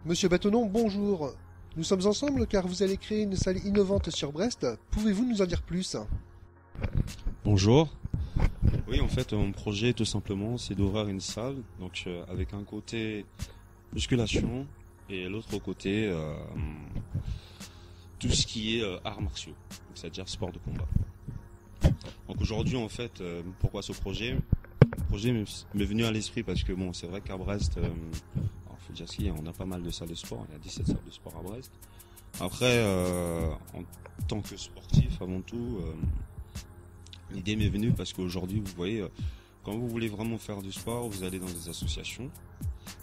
Monsieur Bâtonnon, bonjour. Nous sommes ensemble car vous allez créer une salle innovante sur Brest. Pouvez-vous nous en dire plus? Bonjour. Oui, en fait, mon projet, tout simplement, c'est d'ouvrir une salle, donc avec un côté musculation et l'autre côté tout ce qui est arts martiaux, c'est-à-dire sport de combat. Donc aujourd'hui, en fait, pourquoi ce projet? Le projet m'est venu à l'esprit parce que bon, c'est vrai qu'à Brest, faut dire ce qu'il y a, on a pas mal de salles de sport, il y a 17 salles de sport à Brest. Après, en tant que sportif, avant tout, l'idée m'est venue parce qu'aujourd'hui, vous voyez, quand vous voulez vraiment faire du sport, vous allez dans des associations.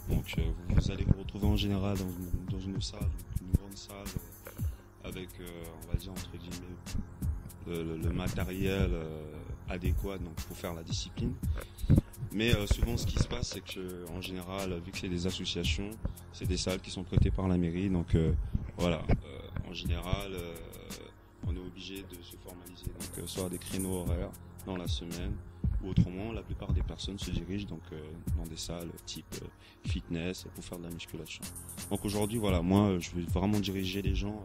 Donc, vous allez vous retrouver en général dans une salle, une grande salle, avec, on va dire, entre guillemets, le matériel adéquat donc, pour faire la discipline. Mais souvent, ce qui se passe, c'est que, en général, vu que c'est des associations, c'est des salles qui sont prêtées par la mairie. Donc, voilà, en général, on est obligé de se formaliser, donc soit des créneaux horaires dans la semaine, ou autrement, la plupart des personnes se dirigent donc dans des salles type fitness pour faire de la musculation. Donc aujourd'hui, voilà, moi, je vais vraiment diriger les gens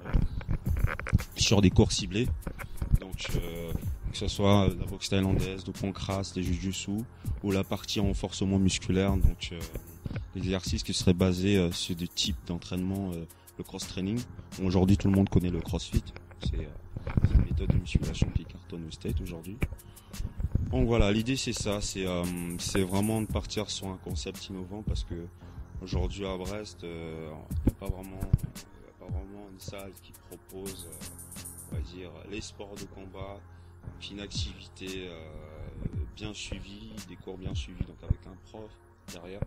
sur des cours ciblés. Donc que ce soit la boxe thaïlandaise, de pancras, des jujutsu, ou la partie renforcement musculaire, donc l'exercice qui serait basé sur des types d'entraînement, le cross-training. Aujourd'hui, tout le monde connaît le crossfit. C'est une méthode de musculation qui cartonne au state aujourd'hui. Donc voilà, l'idée c'est ça, c'est vraiment de partir sur un concept innovant parce que aujourd'hui à Brest, il n'y a pas vraiment une salle qui propose, on va dire, les sports de combat, une activité bien suivie, des cours bien suivis, donc avec un prof derrière.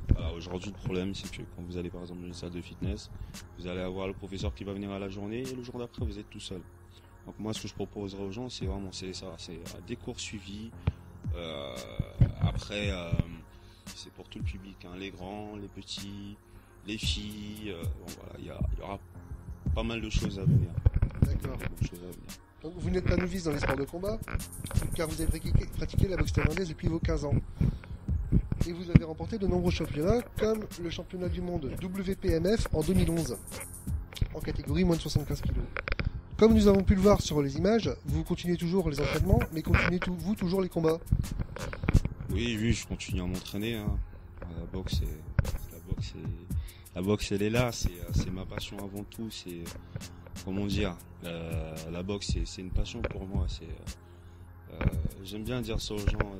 Voilà, aujourd'hui le problème c'est que quand vous allez par exemple dans une salle de fitness, vous allez avoir le professeur qui va venir à la journée et le jour d'après vous êtes tout seul. Donc moi ce que je proposerais aux gens c'est vraiment c'est des cours suivis. Après c'est pour tout le public, hein, les grands, les petits, les filles. Bon, voilà, il y aura pas mal de choses à venir. D'accord. Donc vous n'êtes pas novice dans les sports de combat, car vous avez pratiqué la boxe thaïlandaise depuis vos 15 ans. Et vous avez remporté de nombreux championnats, comme le championnat du monde WPMF en 2011, en catégorie moins de 75 kg. Comme nous avons pu le voir sur les images, vous continuez toujours les entraînements, mais continuez-vous toujours les combats? Oui, je continue à m'entraîner. Hein. La boxe, elle est là. C'est ma passion avant tout. C'est comment dire, la boxe, c'est une passion pour moi. J'aime bien dire ça aux gens.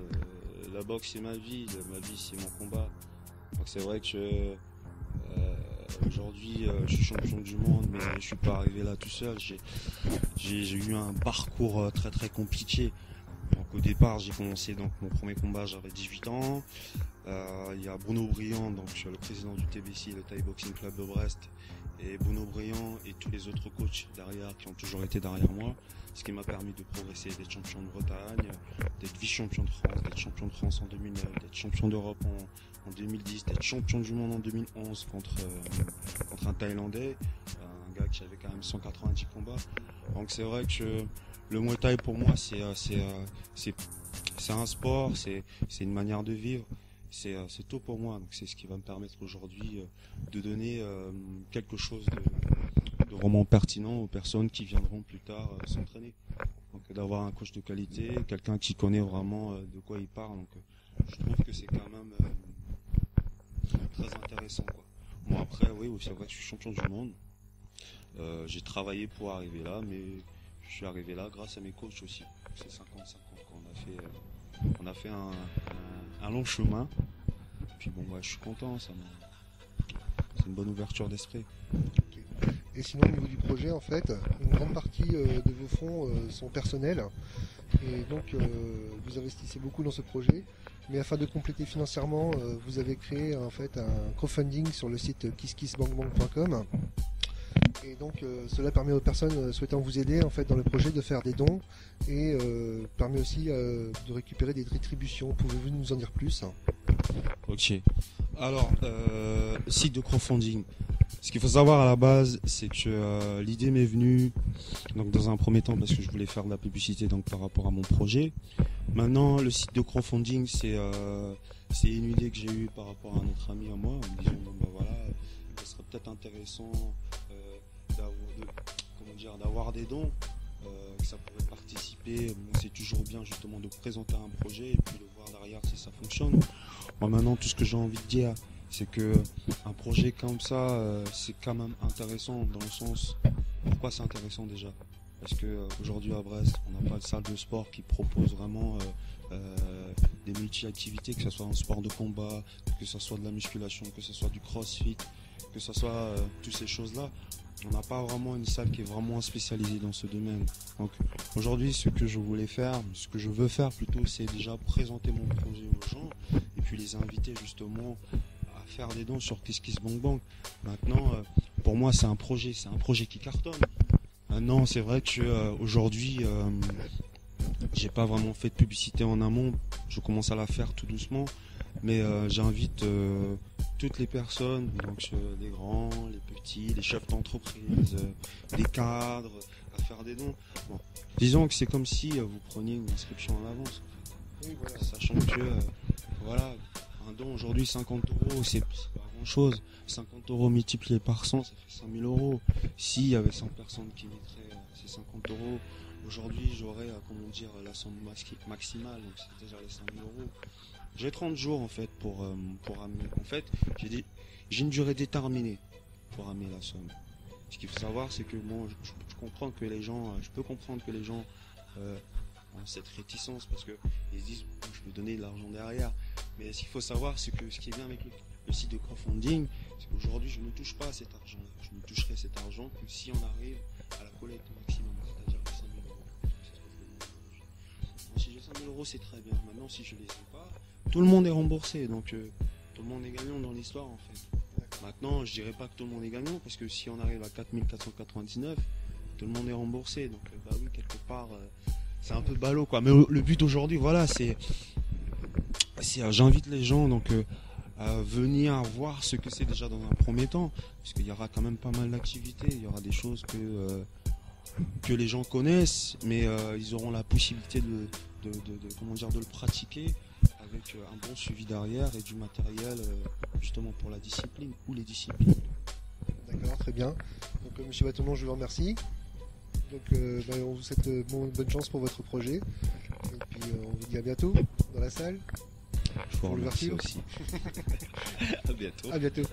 La boxe, c'est ma vie c'est mon combat. Donc c'est vrai que aujourd'hui, je suis champion du monde, mais je suis pas arrivé là tout seul. J'ai eu un parcours très très compliqué. Donc au départ, j'ai commencé donc mon premier combat, j'avais 18 ans. Il y a Bruno Briand, donc le président du TBC, le Thai Boxing Club de Brest, et Bruno Briand et tous les autres coachs derrière qui ont toujours été derrière moi, ce qui m'a permis de progresser, d'être champion de Bretagne, d'être vice-champion de France, d'être champion de France en 2009, d'être champion d'Europe en 2010, d'être champion du monde en 2011 contre un Thaïlandais, un gars qui avait quand même 190 combats. Donc c'est vrai que le Muay Thai pour moi c'est un sport, c'est une manière de vivre. C'est tout pour moi, donc c'est ce qui va me permettre aujourd'hui de donner quelque chose de vraiment pertinent aux personnes qui viendront plus tard s'entraîner. Donc d'avoir un coach de qualité, quelqu'un qui connaît vraiment de quoi il parle. Donc je trouve que c'est quand même très intéressant, quoi. Bon après oui, c'est vrai que je suis champion du monde. J'ai travaillé pour arriver là, mais je suis arrivé là grâce à mes coachs aussi. C'est 50-50 qu'on a fait un long chemin. Puis bon, je suis content, c'est une bonne ouverture d'esprit. Okay. Et sinon, au niveau du projet, en fait, une grande partie de vos fonds sont personnels. Et donc, vous investissez beaucoup dans ce projet. Mais afin de compléter financièrement, vous avez créé en fait un crowdfunding sur le site kisskissbankbank.com. Et donc cela permet aux personnes souhaitant vous aider en fait dans le projet de faire des dons et permet aussi de récupérer des rétributions. Pouvez-vous nous en dire plus? Ok. Alors, site de crowdfunding. Ce qu'il faut savoir à la base, c'est que l'idée m'est venue donc dans un premier temps parce que je voulais faire de la publicité donc par rapport à mon projet. Maintenant, le site de crowdfunding, c'est une idée que j'ai eue par rapport à un autre ami à moi en me disant bon, voilà, ça serait peut-être intéressant d'avoir des dons, que ça pourrait participer. Bon, c'est toujours bien justement de présenter un projet et puis de voir derrière si ça fonctionne. Moi maintenant, tout ce que j'ai envie de dire, c'est que un projet comme ça, c'est quand même intéressant dans le sens. Pourquoi c'est intéressant déjà? Parce que aujourd'hui à Brest, on n'a pas de salle de sport qui propose vraiment des multi-activités, que ce soit un sport de combat, que ce soit de la musculation, que ce soit du crossfit, que ce soit toutes ces choses-là. On n'a pas vraiment une salle qui est vraiment spécialisée dans ce domaine. Donc aujourd'hui, ce que je voulais faire, ce que je veux faire plutôt, c'est déjà présenter mon projet aux gens et puis les inviter justement à faire des dons sur KissKissBankBank. Maintenant, pour moi, c'est un projet qui cartonne. Maintenant, c'est vrai que aujourd'hui, j'ai pas vraiment fait de publicité en amont. Je commence à la faire tout doucement, mais j'invite toutes les personnes, donc les grands, les petits, les chefs d'entreprise, les cadres, à faire des dons. Bon, disons que c'est comme si vous preniez une inscription en avance, en fait. Oui, voilà. Sachant que voilà, un don aujourd'hui 50 €, c'est pas grand chose. 50 € multiplié par 100, ça fait 5 000 €. S'il y avait 100 personnes qui mettraient ces 50 €, aujourd'hui j'aurais la somme maximale, donc c'est déjà les 5 000 €. J'ai 30 jours en fait pour amener. En fait, j'ai une durée déterminée pour amener la somme. Ce qu'il faut savoir, c'est que bon, je peux comprendre que les gens ont cette réticence parce que ils se disent bon, je peux donner de l'argent derrière. Mais ce qu'il faut savoir, c'est que ce qui est bien avec le site de crowdfunding, c'est qu'aujourd'hui je ne touche pas à cet argent. Je ne toucherai cet argent que si on arrive à la collecte maximum, c'est-à-dire les 5 000 €. C'est ce que je fais aujourd'hui. Bon, si j'ai 5 000 € c'est très bien. Maintenant si je les ai pas, tout le monde est remboursé, donc tout le monde est gagnant dans l'histoire en fait. Maintenant, je dirais pas que tout le monde est gagnant, parce que si on arrive à 4 499, tout le monde est remboursé, donc bah oui, quelque part, c'est un peu ballot quoi. Mais le but aujourd'hui, voilà, c'est j'invite les gens donc à venir voir ce que c'est déjà dans un premier temps, parce qu'il y aura quand même pas mal d'activités, il y aura des choses que les gens connaissent, mais ils auront la possibilité de le pratiquer avec un bon suivi derrière et du matériel justement pour la discipline ou les disciplines. D'accord, très bien. Donc Monsieur Bâtonnement, je vous remercie. Donc on vous souhaite bonne chance pour votre projet. Et puis on vous dit à bientôt dans la salle. Je vous remercie aussi. À bientôt. À bientôt.